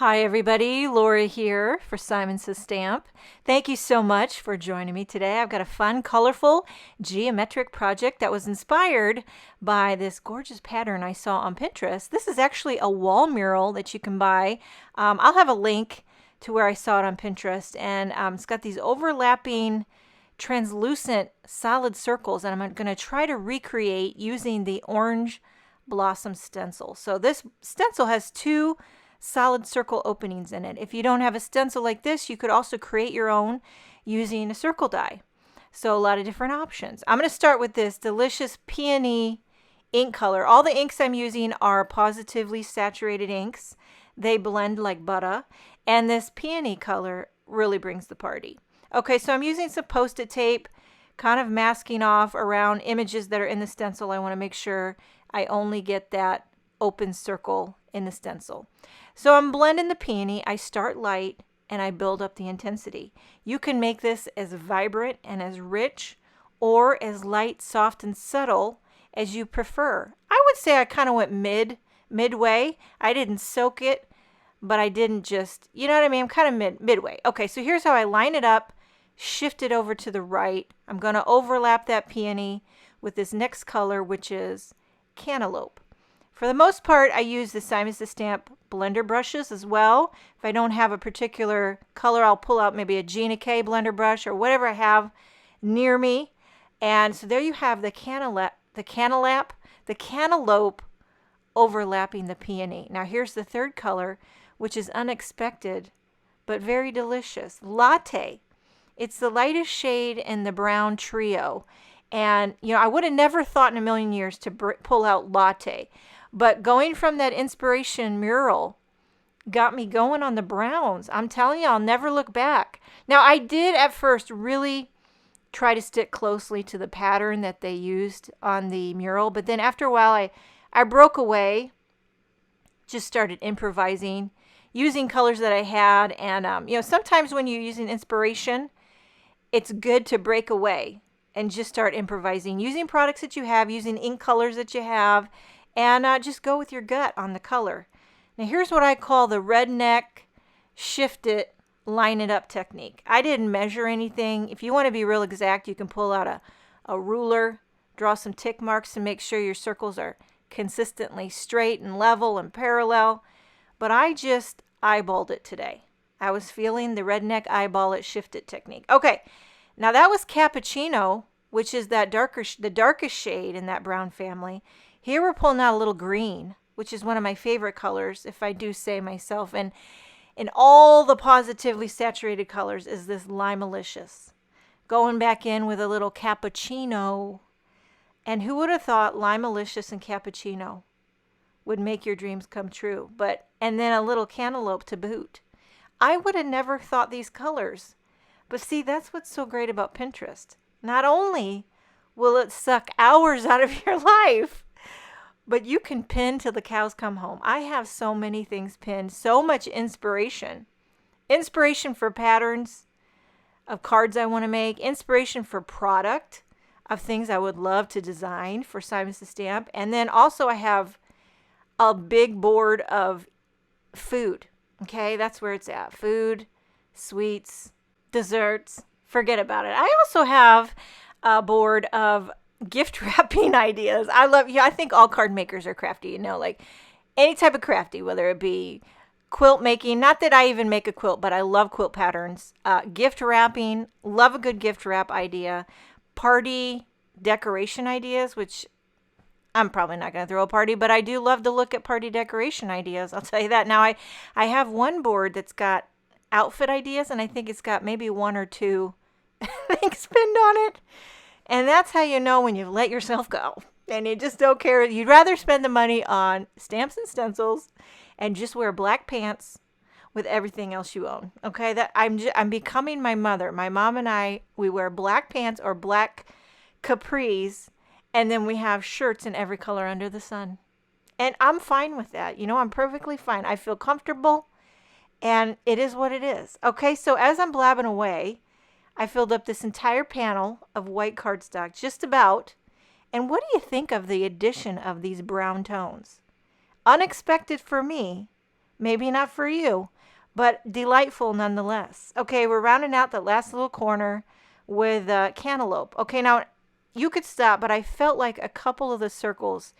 Hi everybody, Laura here for Simon Says Stamp. Thank you so much for joining me today. I've got a fun, colorful geometric project that was inspired by this gorgeous pattern I saw on Pinterest. This is actually a wall mural that you can buy. I'll have a link to where I saw it on Pinterest, and it's got these overlapping translucent solid circles, and I'm going to try to recreate using the orange blossom stencil. So this stencil has two solid circle openings in it. If you don't have a stencil like this, you could also create your own using a circle die. So a lot of different options. I'm going to start with this delicious Peony ink color. All the inks I'm using are Pawsitively saturated inks. They blend like butter, and this Peony color really brings the party. Okay, so I'm using some Post-it tape, kind of masking off around images that are in the stencil. I want to make sure I only get that open circle in the stencil. So I'm blending the peony. I start light and I build up the intensity. You can make this as vibrant and as rich or as light, soft, and subtle as you prefer. I would say I kind of went midway. I didn't soak it, but I didn't just, you know what I mean? I'm kind of midway. Okay, so here's how I line it up, shift it over to the right. I'm going to overlap that peony with this next color, which is Cantaloupe. For the most part, I use the Simon Says Stamp blender brushes as well. If I don't have a particular color, I'll pull out maybe a Gina K blender brush or whatever I have near me. And so there you have the cantaloupe overlapping the peony. Now here's the third color, which is unexpected, but very delicious. Latte. It's the lightest shade in the brown trio. And, you know, I would have never thought in a million years to pull out latte. But going from that inspiration mural got me going on the browns. I'm telling you, I'll never look back. Now, I did at first really try to stick closely to the pattern that they used on the mural. But then after a while, I broke away, just started improvising, using colors that I had. And, you know, sometimes when you're using inspiration, it's good to break away and just start improvising, using products that you have, using ink colors that you have, and just go with your gut on the color. Now here's what I call the redneck, shift it, line it up technique. I didn't measure anything. If you want to be real exact, you can pull out a ruler, draw some tick marks to make sure your circles are consistently straight and level and parallel. But I just eyeballed it today. I was feeling the redneck eyeball it, shift it technique. Okay, now that was Cappuccino, which is that the darkest shade in that brown family. Here we're pulling out a little green, which is one of my favorite colors, if I do say myself. And in all the Pawsitively saturated colors is this LIMELICIOUS. Going back in with a little Cappuccino. And who would have thought LIMELICIOUS and Cappuccino would make your dreams come true? And then a little Cantaloupe to boot. I would have never thought these colors. But see, that's what's so great about Pinterest. Not only will it suck hours out of your life, but you can pin till the cows come home. I have so many things pinned, so much inspiration. Inspiration for patterns of cards I want to make, inspiration for product of things I would love to design for Simon Says Stamp. And then also I have a big board of food. Okay, that's where it's at. Food, sweets, desserts, forget about it. I also have a board of gift wrapping ideas. I think all card makers are crafty, you know, like any type of crafty, whether it be quilt making, not that I even make a quilt, but I love quilt patterns, gift wrapping, love a good gift wrap idea, party decoration ideas, which I'm probably not going to throw a party, but I do love to look at party decoration ideas. I'll tell you that. Now, I have one board that's got outfit ideas, and I think it's got maybe one or two things pinned on it. And that's how you know when you've let yourself go and you just don't care. You'd rather spend the money on stamps and stencils and just wear black pants with everything else you own. Okay, that I'm becoming my mother. My mom and I, we wear black pants or black capris, and then we have shirts in every color under the sun. And I'm fine with that. You know, I'm perfectly fine. I feel comfortable, and it is what it is. Okay, so as I'm blabbing away, I filled up this entire panel of white cardstock, just about. And what do you think of the addition of these brown tones? Unexpected for me, maybe not for you, but delightful nonetheless. Okay, we're rounding out the last little corner with cantaloupe. Okay, now you could stop, but I felt like a couple of the circles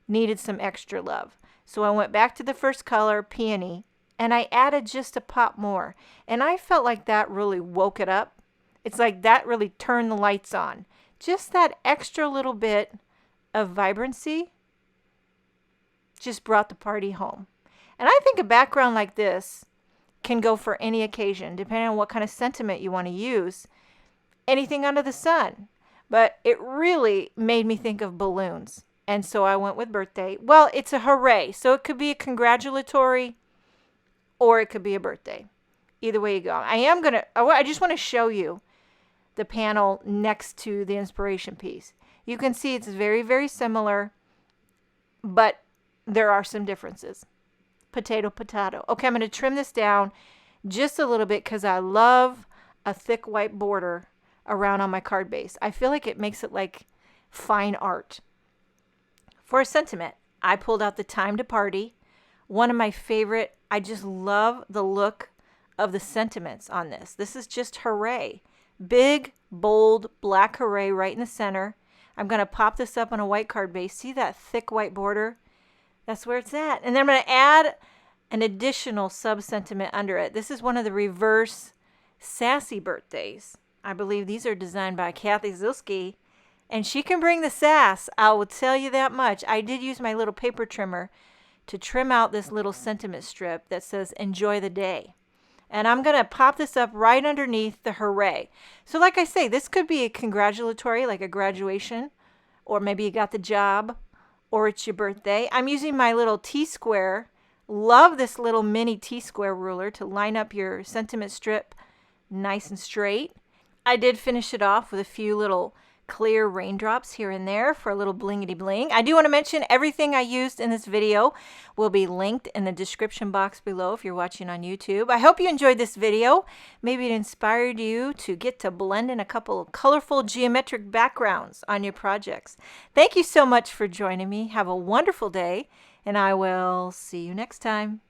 needed some extra love. So I went back to the first color, Peony, and I added just a pop more. And I felt like that really woke it up. It's like that really turned the lights on. Just that extra little bit of vibrancy just brought the party home. And I think a background like this can go for any occasion, depending on what kind of sentiment you want to use. Anything under the sun. But it really made me think of balloons. And so I went with birthday. Well, it's a hooray. So it could be a congratulatory or it could be a birthday. Either way you go. I just want to show you the panel next to the inspiration piece. You can see it's very, very similar, but there are some differences. Potato, potato. Okay, I'm going to trim this down just a little bit because I love a thick white border around on my card base. I feel like it makes it like fine art. For a sentiment, I pulled out the Time to Party. One of my favorite. I just love the look of the sentiments on this. This is just hooray. Big, bold, black hooray right in the center. I'm going to pop this up on a white card base. See that thick white border? That's where it's at. And then I'm going to add an additional sub-sentiment under it. This is one of the reverse sassy birthdays. I believe these are designed by Kathy Zilski. And she can bring the sass. I will tell you that much. I did use my little paper trimmer to trim out this little sentiment strip that says, enjoy the day. And I'm going to pop this up right underneath the hooray. So like I say, this could be a congratulatory, like a graduation, or maybe you got the job, or it's your birthday. I'm using my little T-square. Love this little mini T-square ruler to line up your sentiment strip nice and straight. I did finish it off with a few little clear raindrops here and there for a little blingity bling. I do want to mention everything I used in this video will be linked in the description box below if you're watching on YouTube. I hope you enjoyed this video. Maybe it inspired you to get to blend in a couple of colorful geometric backgrounds on your projects. Thank you so much for joining me. Have a wonderful day, and I will see you next time.